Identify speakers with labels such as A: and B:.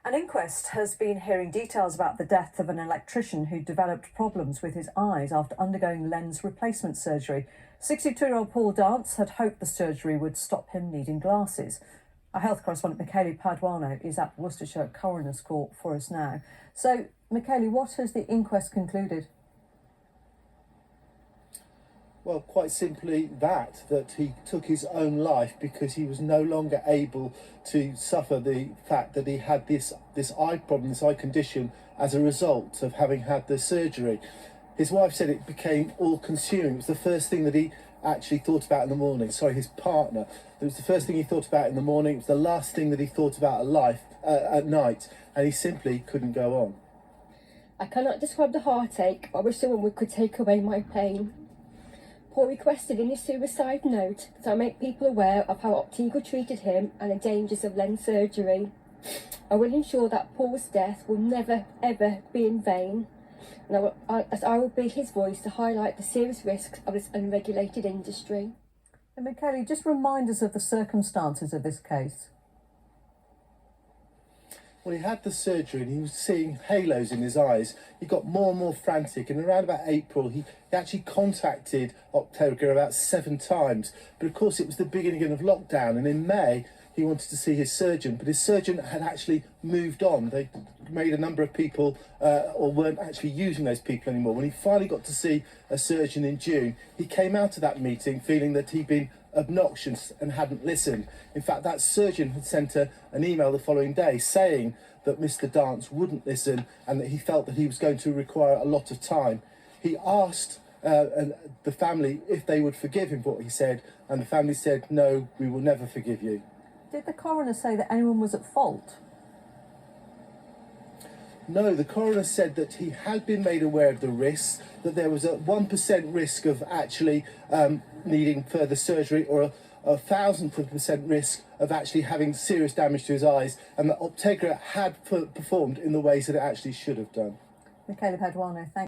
A: An inquest has been hearing details about the death of an electrician who developed problems with his eyes after undergoing lens replacement surgery. 62-year-old Paul Dance had hoped the surgery would stop him needing glasses. Our health correspondent Michele Paduano is at Worcestershire Coroner's Court for us now. So, Michele, what has the inquest concluded?
B: Well, quite simply that he took his own life because he was no longer able to suffer the fact that he had this eye problem, this eye condition, as a result of having had the surgery. His wife said it became all-consuming. It was the first thing that he actually thought about in the morning. Sorry, his partner. It was the first thing he thought about in the morning. It was the last thing that he thought about at night, and he simply couldn't go on.
C: I cannot describe the heartache. I wish someone could take away my pain. Paul requested in his suicide note that I make people aware of how Optical treated him and the dangers of lens surgery. I will ensure that Paul's death will never, ever be in vain, and I will be his voice to highlight the serious risks of this unregulated industry.
A: And Michele, just remind us of the circumstances of this case.
B: Well, he had the surgery and he was seeing halos in his eyes. He got more and more frantic, and around about April he actually contacted Optical about 7 times. But of course it was the beginning of lockdown, and in May he wanted to see his surgeon, but his surgeon had actually moved on. They made a number of people or weren't actually using those people anymore. When he finally got to see a surgeon in June, he came out of that meeting feeling that he'd been obnoxious and hadn't listened. In fact, that surgeon had sent an email the following day saying that Mr. Dance wouldn't listen and that he felt that he was going to require a lot of time. He asked the family if they would forgive him for what he said, and the family said, "No, we will never forgive you."
A: Did the coroner say that anyone was at fault?
B: No, the coroner said that he had been made aware of the risks, that there was a 1% risk of actually needing further surgery, or a 1,000% risk of actually having serious damage to his eyes, and that Optical had performed in the ways that it actually should have done.
A: Michele Paduano, thank you.